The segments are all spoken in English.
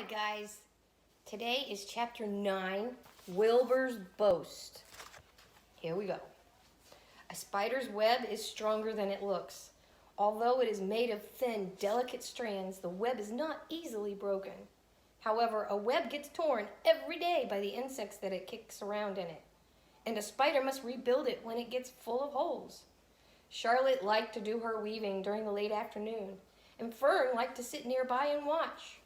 Hi guys, today is chapter 9, Wilbur's Boast. Here we go. A spider's web is stronger than it looks. Although it is made of thin, delicate strands, the web is not easily broken. However, a web gets torn every day by the insects that it kicks around in it, and a spider must rebuild it when it gets full of holes. Charlotte liked to do her weaving during the late afternoon, and Fern liked to sit nearby and watch.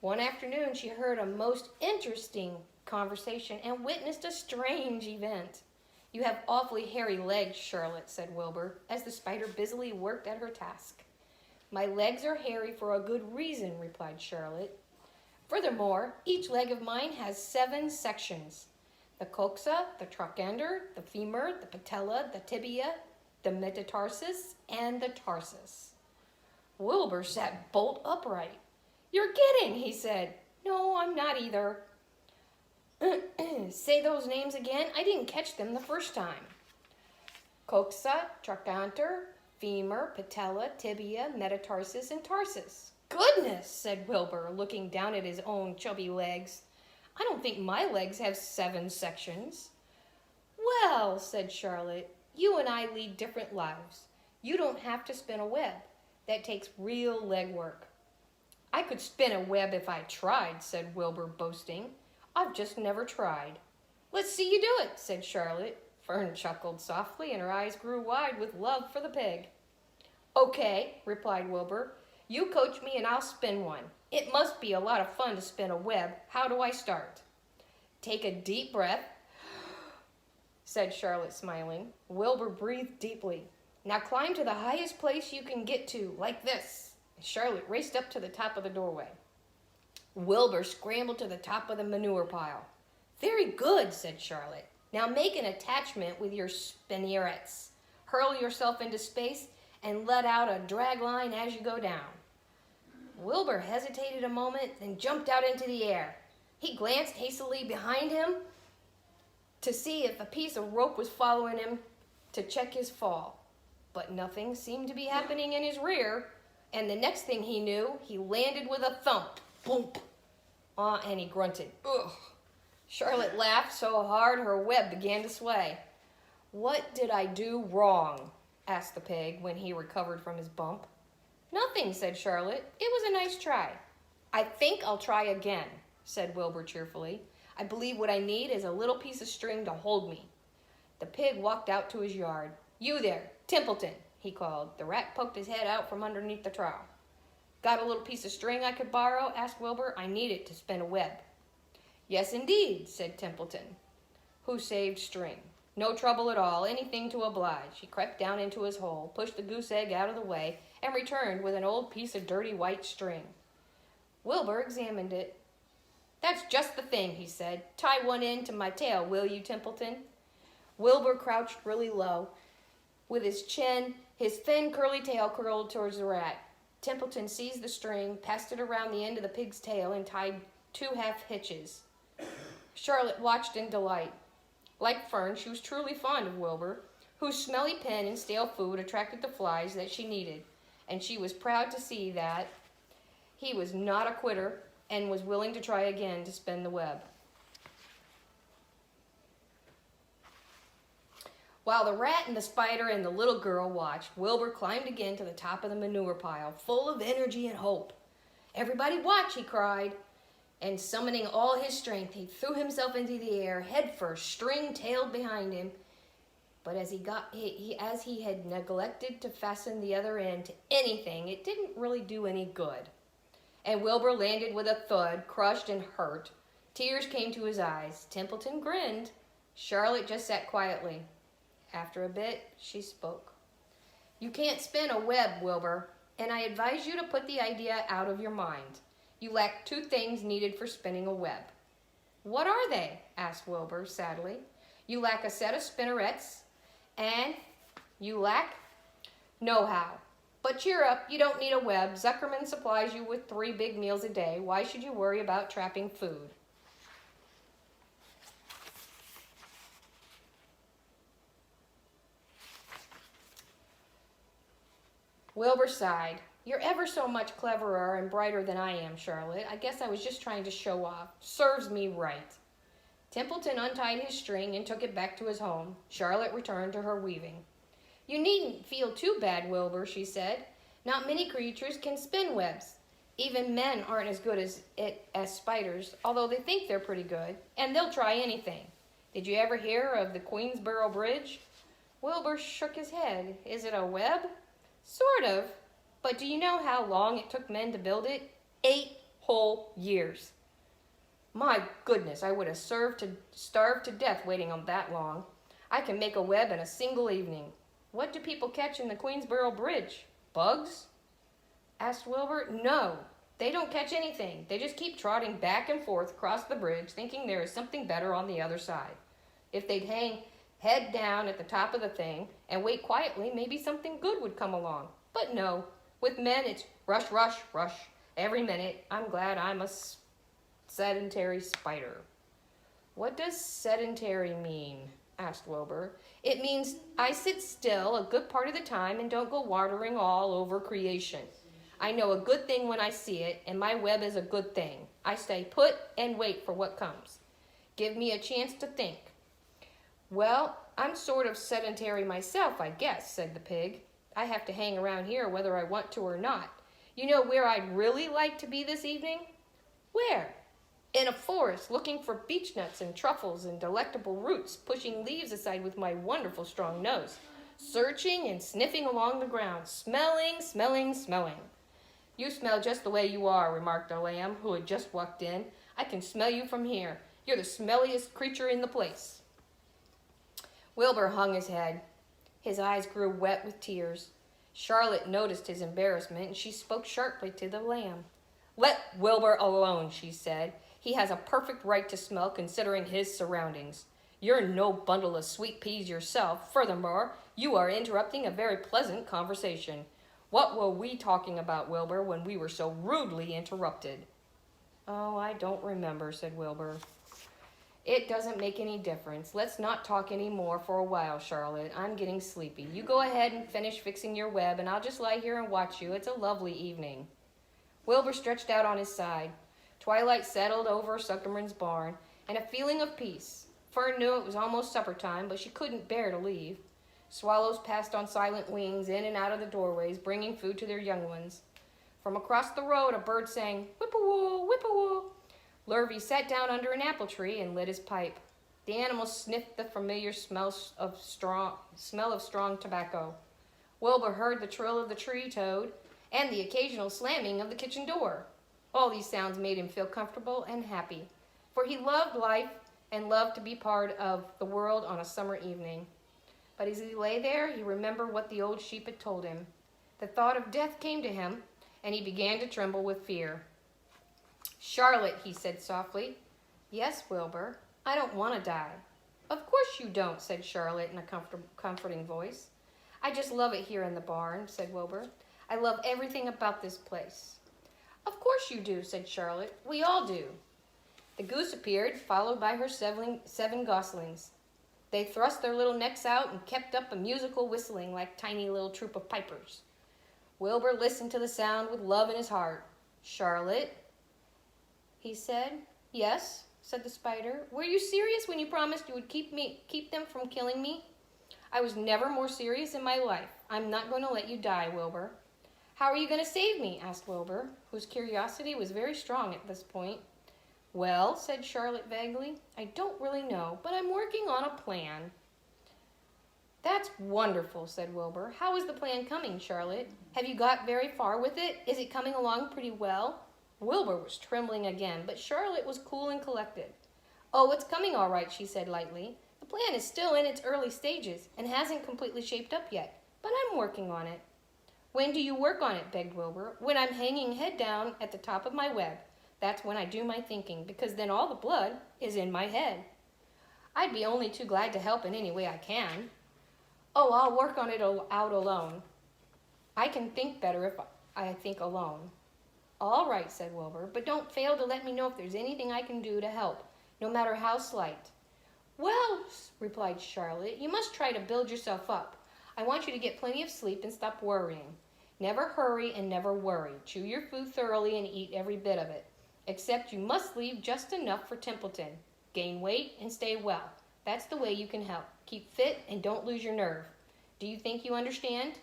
One afternoon, she heard a most interesting conversation and witnessed a strange event. "You have awfully hairy legs, Charlotte," said Wilbur, as the spider busily worked at her task. "My legs are hairy for a good reason," replied Charlotte. "Furthermore, each leg of mine has 7 sections. The coxa, the trochanter, the femur, the patella, the tibia, the metatarsus, and the tarsus." Wilbur sat bolt upright. "You're kidding," he said. "No, I'm not either." "Say those names again. I didn't catch them the first time." "Coxa, trochanter, femur, patella, tibia, metatarsus, and tarsus." "Goodness," said Wilbur, looking down at his own chubby legs. "I don't think my legs have 7 sections." "Well," said Charlotte, "you and I lead different lives. You don't have to spin a web. That takes real leg work." "I could spin a web if I tried," said Wilbur, boasting. "I've just never tried." "Let's see you do it," said Charlotte. Fern chuckled softly, and her eyes grew wide with love for the pig. "Okay," replied Wilbur. "You coach me and I'll spin one. It must be a lot of fun to spin a web. How do I start?" "Take a deep breath," said Charlotte, smiling. Wilbur breathed deeply. "Now climb to the highest place you can get to, like this." Charlotte raced up to the top of the doorway. Wilbur scrambled to the top of the manure pile. "Very good," said Charlotte. "Now make an attachment with your spinnerets. Hurl yourself into space and let out a drag line as you go down." Wilbur hesitated a moment, then jumped out into the air. He glanced hastily behind him to see if a piece of rope was following him to check his fall. But nothing seemed to be happening in his rear. And the next thing he knew, he landed with a thump. Boom! And he grunted. "Ugh!" Charlotte laughed so hard her web began to sway. "What did I do wrong?" asked the pig when he recovered from his bump. "Nothing," said Charlotte. "It was a nice try." "I think I'll try again," said Wilbur cheerfully. "I believe what I need is a little piece of string to hold me." The pig walked out to his yard. "You there, Templeton," he called. The rat poked his head out from underneath the trowel. "Got a little piece of string I could borrow?" asked Wilbur. "I need it to spin a web." "Yes, indeed," said Templeton, who saved string. "No trouble at all, anything to oblige." He crept down into his hole, pushed the goose egg out of the way, and returned with an old piece of dirty white string. Wilbur examined it. "That's just the thing," he said. "Tie one end to my tail, will you, Templeton?" Wilbur crouched really low, with his chin, his thin curly tail curled towards the rat. Templeton seized the string, passed it around the end of the pig's tail, and tied 2 half hitches. Charlotte watched in delight. Like Fern, she was truly fond of Wilbur, whose smelly pen and stale food attracted the flies that she needed, and she was proud to see that he was not a quitter and was willing to try again to spin the web. While the rat and the spider and the little girl watched, Wilbur climbed again to the top of the manure pile, full of energy and hope. "Everybody watch," he cried, and summoning all his strength, he threw himself into the air, head first, string tailed behind him. But as he had neglected to fasten the other end to anything, it didn't really do any good. And Wilbur landed with a thud, crushed and hurt. Tears came to his eyes. Templeton grinned. Charlotte just sat quietly. After a bit, she spoke. "You can't spin a web, Wilbur, and I advise you to put the idea out of your mind. You lack 2 things needed for spinning a web." "What are they?" asked Wilbur sadly. "You lack a set of spinnerets, and you lack know-how. But cheer up, you don't need a web. Zuckerman supplies you with 3 big meals a day. Why should you worry about trapping food?" Wilbur sighed. You're ever so much cleverer and brighter than I am, Charlotte. I guess I was just trying to show off. Serves me right. Templeton untied his string and took it back to his home. Charlotte returned to her weaving. You needn't feel too bad, Wilbur, she said. Not many creatures can spin webs. Even men aren't as good as spiders, although they think they're pretty good, and they'll try anything. Did you ever hear of the Queensboro Bridge? Wilbur shook his head. Is it a web? Sort of. But do you know how long it took men to build it? 8 whole years. My goodness, I would have starved to death waiting on that long. I can make a web in a single evening. What do people catch in the Queensboro Bridge? Bugs? Asked Wilbur. No, they don't catch anything. They just keep trotting back and forth across the bridge, thinking there is something better on the other side. If they'd hang head down at the top of the thing and wait quietly, maybe something good would come along. But no, with men it's rush, rush, rush every minute. I'm glad I'm a sedentary spider. What does sedentary mean? Asked Wilbur. It means I sit still a good part of the time and don't go wandering all over creation. I know a good thing when I see it, and my web is a good thing. I stay put and wait for what comes. Give me a chance to think. Well, I'm sort of sedentary myself, I guess, said the pig. I have to hang around here whether I want to or not. You know where I'd really like to be this evening? Where? In a forest, looking for beechnuts and truffles and delectable roots, pushing leaves aside with my wonderful strong nose, searching and sniffing along the ground, smelling, smelling, smelling. You smell just the way you are, remarked a lamb who had just walked in. I can smell you from here. You're the smelliest creature in the place. Wilbur hung his head. His eyes grew wet with tears. Charlotte noticed his embarrassment, and she spoke sharply to the lamb. Let Wilbur alone, she said. He has a perfect right to smell considering his surroundings. You're no bundle of sweet peas yourself. Furthermore, you are interrupting a very pleasant conversation. What were we talking about, Wilbur, when we were so rudely interrupted? Oh, I don't remember, said Wilbur. It doesn't make any difference. Let's not talk any more for a while, Charlotte. I'm getting sleepy. You go ahead and finish fixing your web, and I'll just lie here and watch you. It's a lovely evening. Wilbur stretched out on his side. Twilight settled over Suckerman's barn, and a feeling of peace. Fern knew it was almost supper time, but she couldn't bear to leave. Swallows passed on silent wings in and out of the doorways, bringing food to their young ones. From across the road, a bird sang, whip-a-woo, whip-a-woo. Lurvy sat down under an apple tree and lit his pipe. The animal sniffed the familiar smell of strong tobacco. Wilbur heard the trill of the tree toad and the occasional slamming of the kitchen door. All these sounds made him feel comfortable and happy, for he loved life and loved to be part of the world on a summer evening. But as he lay there, he remembered what the old sheep had told him. The thought of death came to him, and he began to tremble with fear. Charlotte, he said softly. Yes, Wilbur, I don't want to die. Of course you don't, said Charlotte in a comforting voice. I just love it here in the barn, said Wilbur. I love everything about this place. Of course you do, said Charlotte. We all do. The goose appeared, followed by her seven goslings. They thrust their little necks out and kept up a musical whistling like tiny little troop of pipers. Wilbur listened to the sound with love in his heart. Charlotte, he said. Yes, said the spider. Were you serious when you promised you would keep them from killing me? I was never more serious in my life. I'm not going to let you die, Wilbur. How are you going to save me? Asked Wilbur, whose curiosity was very strong at this point. Well, said Charlotte vaguely, I don't really know, but I'm working on a plan. That's wonderful, said Wilbur. How is the plan coming, Charlotte? Have you got very far with it? Is it coming along pretty well? Wilbur was trembling again, but Charlotte was cool and collected. Oh, it's coming all right, she said lightly. The plan is still in its early stages and hasn't completely shaped up yet, but I'm working on it. When do you work on it? Begged Wilbur. When I'm hanging head down at the top of my web. That's when I do my thinking, because then all the blood is in my head. I'd be only too glad to help in any way I can. Oh, I'll work on it out alone. I can think better if I think alone. All right, said Wilbur, but don't fail to let me know if there's anything I can do to help, no matter how slight. Well, replied Charlotte, you must try to build yourself up. I want you to get plenty of sleep and stop worrying. Never hurry and never worry. Chew your food thoroughly and eat every bit of it. Except you must leave just enough for Templeton. Gain weight and stay well. That's the way you can help. Keep fit and don't lose your nerve. Do you think you understand?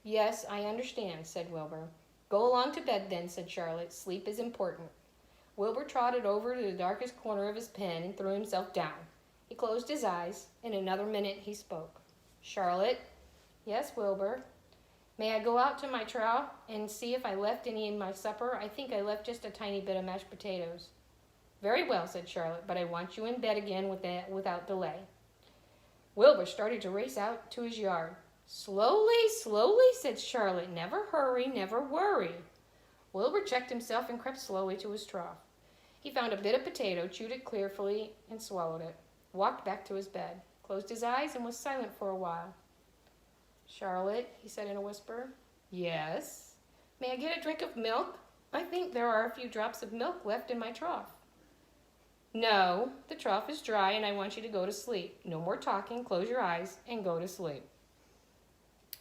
Yes, I understand, said Wilbur. Go along to bed then, said Charlotte. Sleep is important. Wilbur trotted over to the darkest corner of his pen and threw himself down. He closed his eyes. In another minute he spoke. Charlotte? Yes, Wilbur? May I go out to my trough and see if I left any in my supper? I think I left just a tiny bit of mashed potatoes. Very well, said Charlotte, but I want you in bed again without delay. Wilbur started to race out to his yard. Slowly, slowly, said Charlotte. Never hurry, never worry. Wilbur checked himself and crept slowly to his trough. He found a bit of potato, chewed it carefully, and swallowed it. Walked back to his bed, closed his eyes, and was silent for a while. Charlotte, he said in a whisper. Yes? May I get a drink of milk? I think there are a few drops of milk left in my trough. No, the trough is dry and I want you to go to sleep. No more talking, close your eyes, and go to sleep.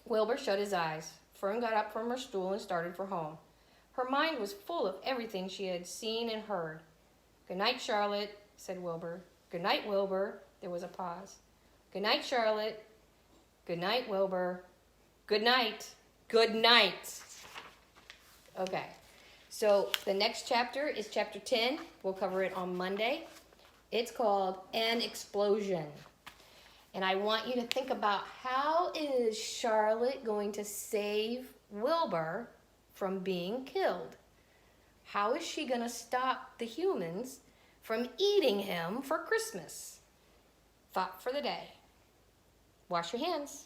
Wilbur shut his eyes. Fern got up from her stool and started for home. Her mind was full of everything she had seen and heard. Good night, Charlotte, said Wilbur. Good night, Wilbur. There was a pause. Good night, Charlotte. Good night, Wilbur. Good night. Good night. Okay, so the next chapter is chapter 10. We'll cover it on Monday. It's called An Explosion. And I want you to think about how is Charlotte going to save Wilbur from being killed? How is she going to stop the humans from eating him for Christmas? Thought for the day. Wash your hands.